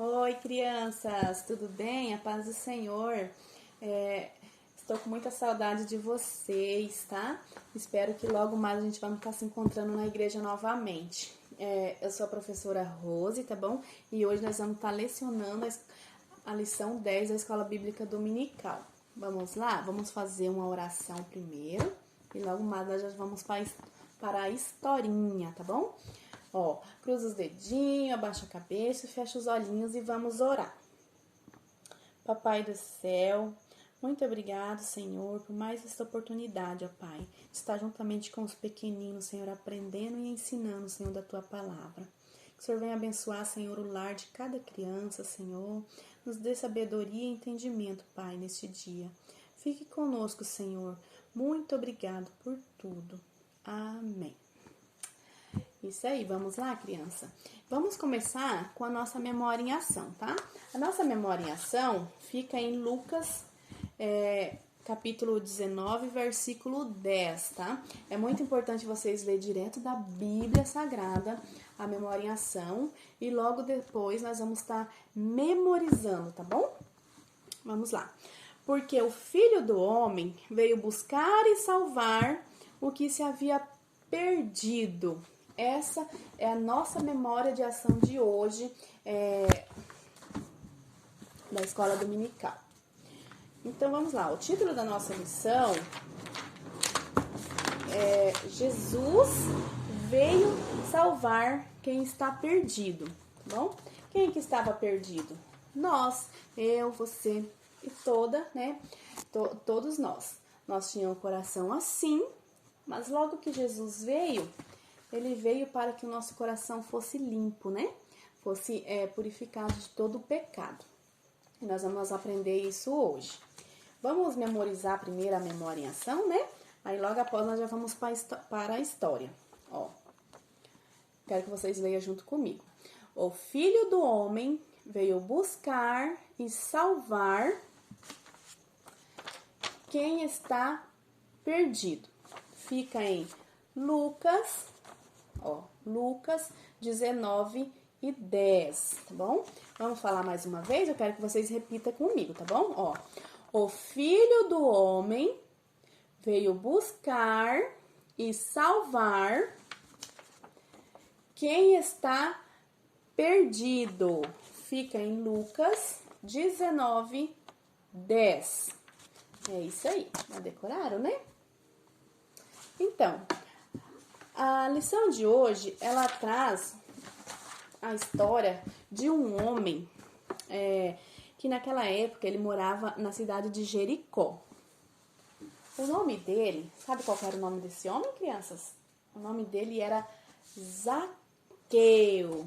Oi, crianças, tudo bem? A paz do Senhor. Estou com muita saudade de vocês, tá? Espero que logo mais a gente vai estar se encontrando na igreja novamente. Eu sou a professora Rose, tá bom? E hoje nós vamos estar lecionando a lição 10 da Escola Bíblica Dominical. Vamos lá? Vamos fazer uma oração primeiro e logo mais nós já vamos para a historinha, tá bom? Cruza os dedinhos, abaixa a cabeça, fecha os olhinhos e vamos orar. Papai do céu, muito obrigado, Senhor, por mais esta oportunidade, ó Pai, de estar juntamente com os pequeninos, Senhor, aprendendo e ensinando, Senhor, da Tua palavra. Que o Senhor venha abençoar, Senhor, o lar de cada criança, Senhor. Nos dê sabedoria e entendimento, Pai, neste dia. Fique conosco, Senhor. Muito obrigado por tudo. Amém. Isso aí, vamos lá, criança? Vamos começar com a nossa memória em ação, tá? A nossa memória em ação fica em Lucas, capítulo 19, versículo 10, tá? É muito importante vocês lerem direto da Bíblia Sagrada a memória em ação e logo depois nós vamos estar memorizando, tá bom? Vamos lá. Porque o Filho do Homem veio buscar e salvar o que se havia perdido. Essa é a nossa memória de ação de hoje da Escola Dominical. Então, vamos lá. O título da nossa lição é Jesus veio salvar quem está perdido, tá bom? Quem que estava perdido? Nós, eu, você e todos nós. Nós tínhamos um coração assim, mas logo que Jesus veio, ele veio para que o nosso coração fosse limpo, né? Fosse purificado de todo o pecado. E nós vamos aprender isso hoje. Vamos memorizar primeiro a memória em ação, né? Aí logo após nós já vamos para a história. Quero que vocês leiam junto comigo. O Filho do Homem veio buscar e salvar quem está perdido. Fica em Lucas 19 e 10, tá bom? Vamos falar mais uma vez? Eu quero que vocês repitam comigo, tá bom? O Filho do Homem veio buscar e salvar quem está perdido. Fica em Lucas 19, 10. É isso aí. Já decoraram, né? Então, a lição de hoje, ela traz a história de um homem que naquela época ele morava na cidade de Jericó. O nome dele, sabe qual era o nome desse homem, crianças? O nome dele era Zaqueu.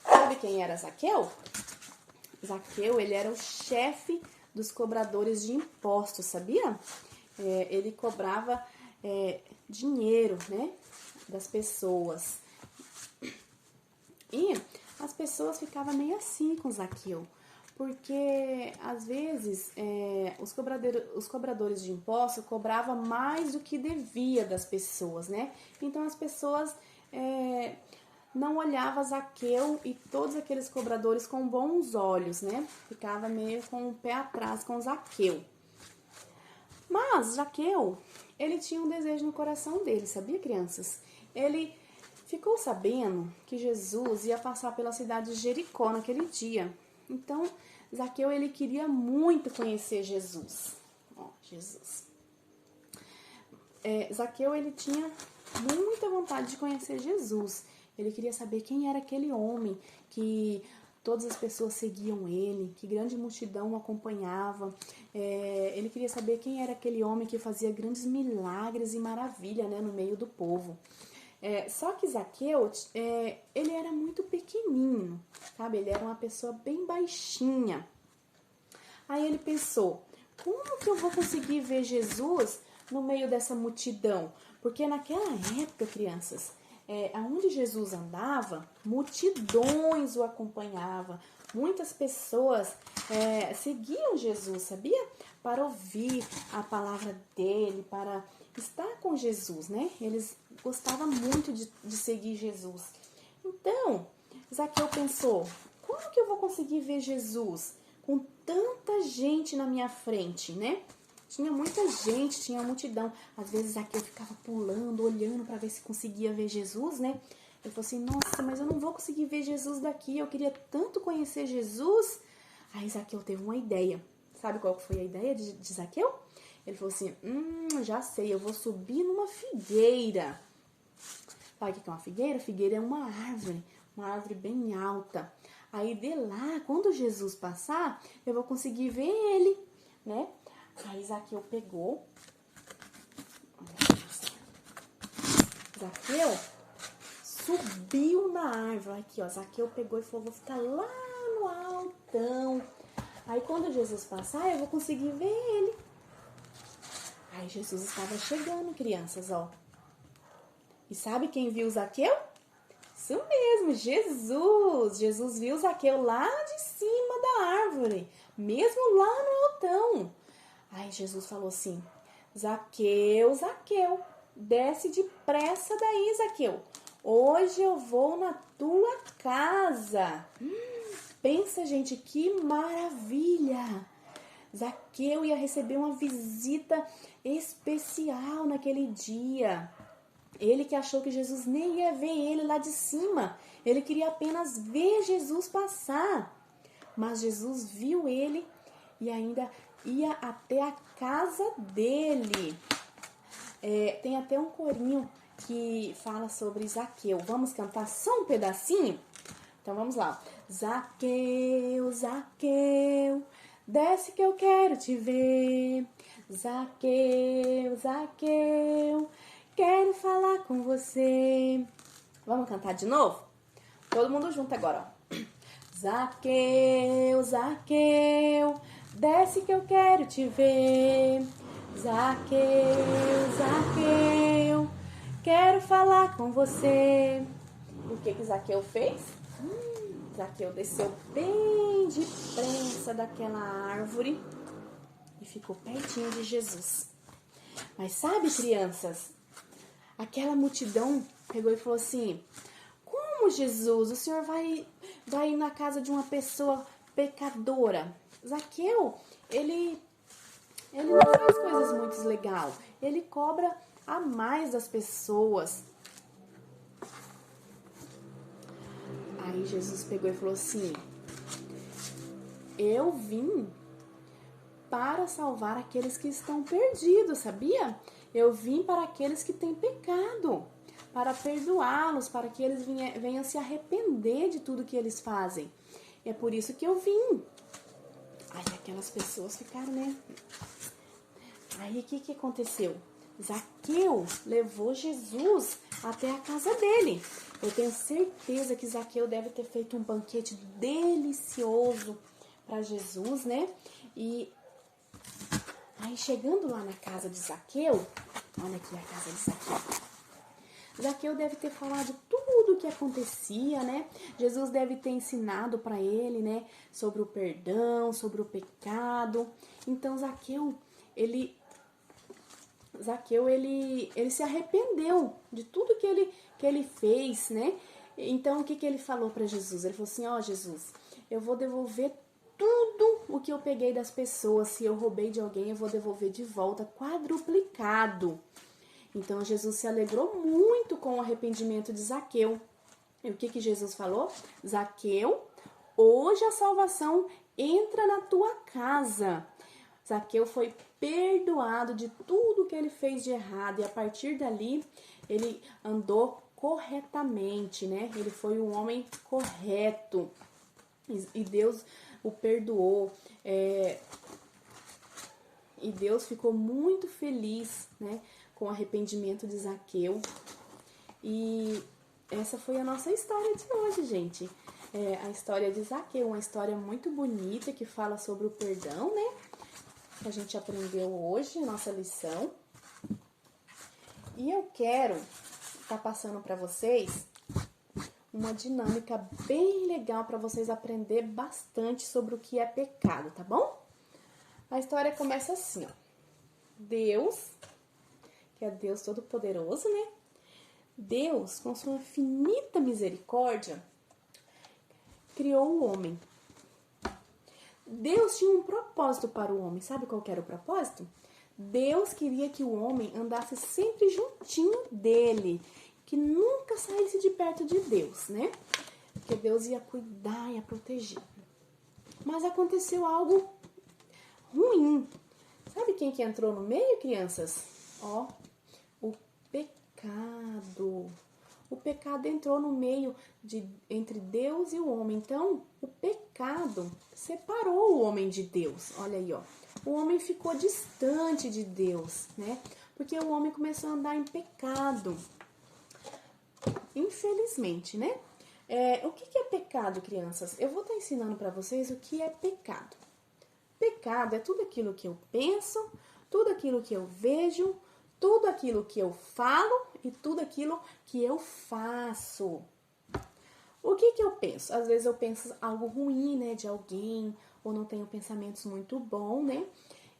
Sabe quem era Zaqueu? Zaqueu, ele era o chefe dos cobradores de impostos, sabia? Ele cobrava dinheiro, né, das pessoas. E as pessoas ficavam meio assim com Zaqueu, porque às vezes os cobradores de impostos cobravam mais do que devia das pessoas, né? Então as pessoas não olhavam Zaqueu e todos aqueles cobradores com bons olhos, né? Ficava meio com o pé atrás com Zaqueu. Mas Zaqueu, ele tinha um desejo no coração dele, sabia, crianças? Ele ficou sabendo que Jesus ia passar pela cidade de Jericó naquele dia. Então, Zaqueu, ele queria muito conhecer Jesus. Zaqueu, ele tinha muita vontade de conhecer Jesus. Ele queria saber quem era aquele homem que todas as pessoas seguiam ele, que grande multidão o acompanhava. Ele queria saber quem era aquele homem que fazia grandes milagres e maravilha, né, no meio do povo. Só que Zaqueu, ele era muito pequenininho, sabe? Ele era uma pessoa bem baixinha. Aí ele pensou, como que eu vou conseguir ver Jesus no meio dessa multidão? Porque naquela época, crianças, aonde Jesus andava, multidões o acompanhavam. Muitas pessoas seguiam Jesus, sabia? Para ouvir a palavra dele, para estar com Jesus, né? Eles gostavam muito de seguir Jesus. Então, Zaqueu pensou, como como que eu vou conseguir ver Jesus com tanta gente na minha frente, né? Tinha muita gente, tinha multidão. Às vezes Zaqueu ficava pulando, olhando para ver se conseguia ver Jesus, né? Ele falou assim, nossa, mas eu não vou conseguir ver Jesus daqui, eu queria tanto conhecer Jesus. Aí Zaqueu teve uma ideia. Sabe qual foi a ideia de Zaqueu? Ele falou assim, já sei, eu vou subir numa figueira. Sabe o que é uma figueira? Figueira é uma árvore bem alta. Aí de lá, quando Jesus passar, eu vou conseguir ver ele, né? Aí Zaqueu pegou. Zaqueu subiu na árvore. Aqui, ó. Zaqueu pegou e falou, vou ficar lá no altão. Aí quando Jesus passar, eu vou conseguir ver ele. Aí Jesus estava chegando, crianças, ó. E sabe quem viu Zaqueu? Isso mesmo, Jesus! Jesus viu Zaqueu lá de cima da árvore, mesmo lá no altão. Aí Jesus falou assim, Zaqueu, Zaqueu, desce depressa daí, Zaqueu. Hoje eu vou na tua casa. Pensa, gente, que maravilha! Zaqueu ia receber uma visita especial naquele dia. Ele que achou que Jesus nem ia ver ele lá de cima. Ele queria apenas ver Jesus passar. Mas Jesus viu ele e ainda ia até a casa dele. Tem até um corinho que fala sobre Zaqueu. Vamos cantar só um pedacinho? Então vamos lá. Zaqueu, Zaqueu, desce que eu quero te ver. Zaqueu, Zaqueu, quero falar com você. Vamos cantar de novo? Todo mundo junto agora, ó. Zaqueu, Zaqueu, desce que eu quero te ver. Zaqueu, Zaqueu, quero falar com você. O que Zaqueu fez? Zaqueu desceu bem depressa daquela árvore e ficou pertinho de Jesus. Mas sabe, crianças, aquela multidão pegou e falou assim, como Jesus, o senhor vai ir na casa de uma pessoa pecadora? Zaqueu, ele não faz coisas muito legais, ele cobra a mais das pessoas. Aí Jesus pegou e falou assim, eu vim para salvar aqueles que estão perdidos, sabia? Eu vim para aqueles que têm pecado, para perdoá-los, para que eles venham se arrepender de tudo que eles fazem. E é por isso que eu vim. Aí aquelas pessoas ficaram, né? Aí o que aconteceu? Zaqueu levou Jesus até a casa dele. Eu tenho certeza que Zaqueu deve ter feito um banquete delicioso para Jesus, né? E aí chegando lá na casa de Zaqueu, olha aqui a casa de Zaqueu. Zaqueu deve ter falado tudo o que acontecia, né? Jesus deve ter ensinado para ele, né? Sobre o perdão, sobre o pecado. Então Zaqueu, ele se arrependeu de tudo que ele fez, né? Então, o que ele falou para Jesus? Ele falou assim, ó, Jesus, eu vou devolver tudo o que eu peguei das pessoas. Se eu roubei de alguém, eu vou devolver de volta, quadruplicado. Então, Jesus se alegrou muito com o arrependimento de Zaqueu. E o que Jesus falou? Zaqueu, hoje a salvação entra na tua casa. Zaqueu foi perdoado de tudo que ele fez de errado e a partir dali ele andou corretamente, né? Ele foi um homem correto e Deus o perdoou. E Deus ficou muito feliz, né, com o arrependimento de Zaqueu. E essa foi a nossa história de hoje, gente. A história de Zaqueu, uma história muito bonita que fala sobre o perdão, né? Que a gente aprendeu hoje, nossa lição. E eu quero estar passando para vocês uma dinâmica bem legal para vocês aprender bastante sobre o que é pecado, tá bom? A história começa assim, ó. Deus, que é Deus Todo-Poderoso, né? Deus, com sua infinita misericórdia, criou o homem. Deus tinha um propósito para o homem. Sabe qual que era o propósito? Deus queria que o homem andasse sempre juntinho dele, que nunca saísse de perto de Deus, né? Porque Deus ia cuidar, ia proteger. Mas aconteceu algo ruim. Sabe quem que entrou no meio, crianças? Ó, o pecado. O pecado entrou no meio entre Deus e o homem. Então, o pecado separou o homem de Deus. Olha aí, ó. O homem ficou distante de Deus, né? Porque o homem começou a andar em pecado. Infelizmente, né? O que é pecado, crianças? Eu vou estar ensinando para vocês o que é pecado. Pecado é tudo aquilo que eu penso, tudo aquilo que eu vejo, tudo aquilo que eu falo e tudo aquilo que eu faço. O que eu penso? Às vezes eu penso algo ruim, né, de alguém, ou não tenho pensamentos muito bons, né?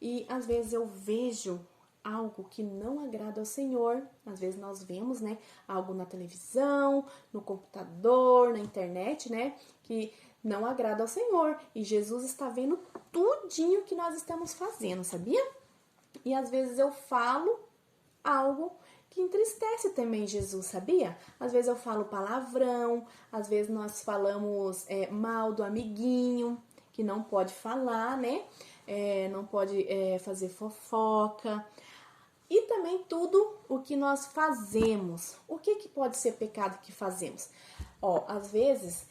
E às vezes eu vejo algo que não agrada ao Senhor. Às vezes nós vemos, né, algo na televisão, no computador, na internet, né, que não agrada ao Senhor. E Jesus está vendo tudinho que nós estamos fazendo, sabia? E às vezes eu falo algo que entristece também Jesus, sabia? Às vezes eu falo palavrão, às vezes nós falamos mal do amiguinho, que não pode falar, né? Não pode fazer fofoca. E também tudo o que nós fazemos. O que pode ser pecado que fazemos? Ó, às vezes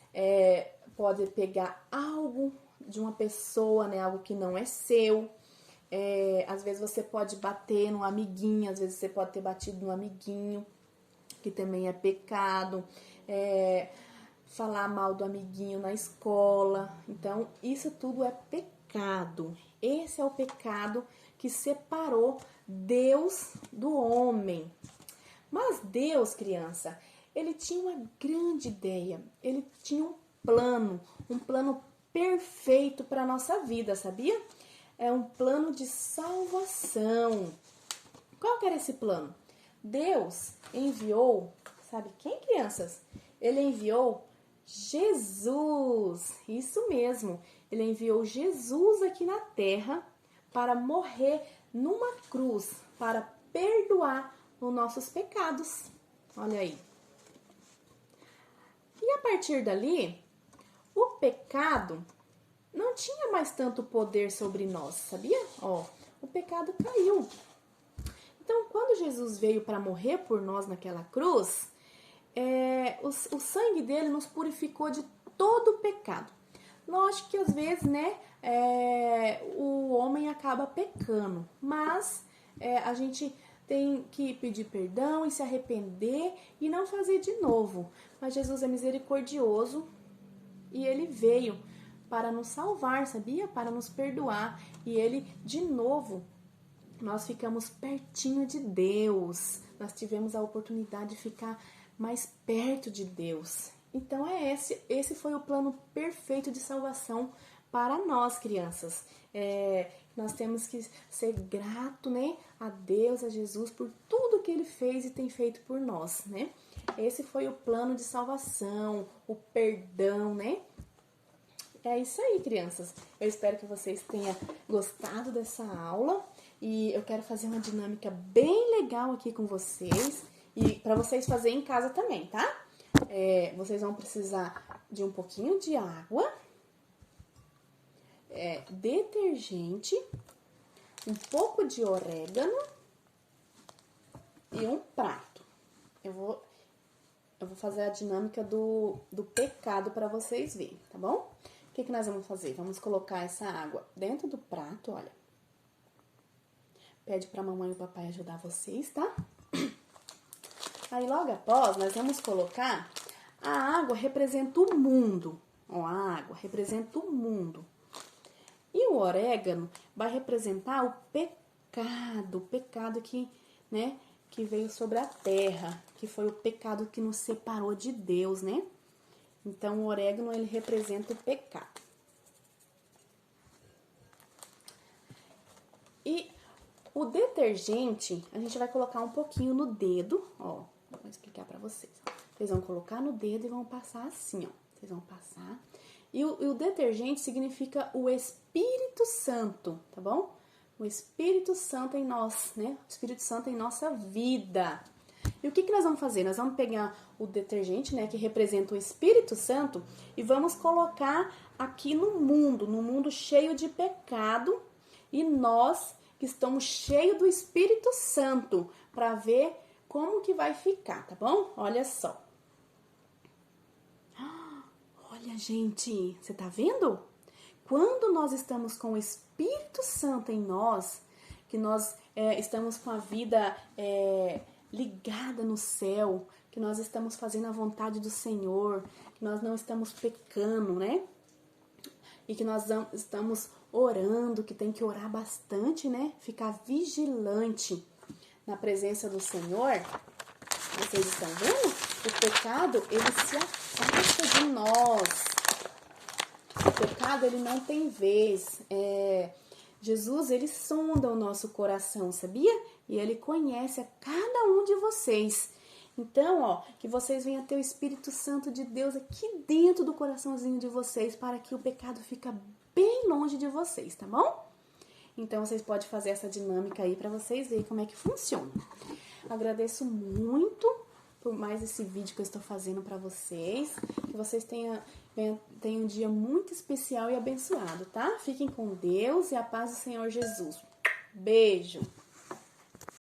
pode pegar algo de uma pessoa, né? Algo que não é seu. Às vezes você pode bater no amiguinho, às vezes você pode ter batido no amiguinho, que também é pecado. Falar mal do amiguinho na escola. Então, isso tudo é pecado. Esse é o pecado que separou Deus do homem. Mas Deus, criança, ele tinha uma grande ideia. Ele tinha um plano perfeito para a nossa vida, sabia? É um plano de salvação. Qual que era esse plano? Deus enviou, sabe quem, crianças? Ele enviou Jesus, isso mesmo. Ele enviou Jesus aqui na terra para morrer numa cruz, para perdoar os nossos pecados. Olha aí. E a partir dali, o pecado não tinha mais tanto poder sobre nós, sabia? Ó, o pecado caiu. Então, quando Jesus veio para morrer por nós naquela cruz, o sangue dele nos purificou de todo o pecado. Lógico que às vezes, né, o homem acaba pecando, mas a gente tem que pedir perdão e se arrepender e não fazer de novo. Mas Jesus é misericordioso e ele veio para nos salvar, sabia? Para nos perdoar. E ele, de novo, nós ficamos pertinho de Deus. Nós tivemos a oportunidade de ficar mais perto de Deus. Então esse foi o plano perfeito de salvação para nós, crianças. Nós temos que ser grato, né, a Deus, a Jesus, por tudo que ele fez e tem feito por nós, né? Esse foi o plano de salvação, o perdão, né? É isso aí, crianças. Eu espero que vocês tenham gostado dessa aula e eu quero fazer uma dinâmica bem legal aqui com vocês e para vocês fazerem em casa também, tá? Vocês vão precisar de um pouquinho de água, detergente, um pouco de orégano e um prato. Eu vou fazer a dinâmica do pecado para vocês verem, tá bom? O que nós vamos fazer? Vamos colocar essa água dentro do prato, olha. Pede pra mamãe e o papai ajudar vocês, tá? Aí logo após, nós vamos colocar a água representa o mundo. Ó, a água representa o mundo. E o orégano vai representar o pecado que, né, que veio sobre a terra, que foi o pecado que nos separou de Deus, né? Então, o orégano, ele representa o pecado. E o detergente, a gente vai colocar um pouquinho no dedo, ó. Vou explicar pra vocês. Vocês vão colocar no dedo e vão passar assim, ó. Vocês vão passar E o detergente significa o Espírito Santo, tá bom? O Espírito Santo em nós, né? O Espírito Santo em nossa vida. E o que nós vamos fazer? Nós vamos pegar o detergente, né, que representa o Espírito Santo, e vamos colocar aqui no mundo cheio de pecado, e nós que estamos cheios do Espírito Santo, para ver como que vai ficar, tá bom? Olha só. Olha, gente, você tá vendo? Quando nós estamos com o Espírito Santo em nós, que nós estamos com a vida ligada no céu, que nós estamos fazendo a vontade do Senhor, que nós não estamos pecando, né? E que nós estamos orando, que tem que orar bastante, né? Ficar vigilante na presença do Senhor. Vocês estão vendo? O pecado, ele se afasta de nós. O pecado, ele não tem vez. Jesus, ele sonda o nosso coração, sabia? E ele conhece a cada um de vocês. Então, ó, que vocês venham ter o Espírito Santo de Deus aqui dentro do coraçãozinho de vocês, para que o pecado fique bem longe de vocês, tá bom? Então, vocês podem fazer essa dinâmica aí para vocês verem como é que funciona. Agradeço muito por mais esse vídeo que eu estou fazendo para vocês. Que vocês tenham um dia muito especial e abençoado, tá? Fiquem com Deus e a paz do Senhor Jesus. Beijo!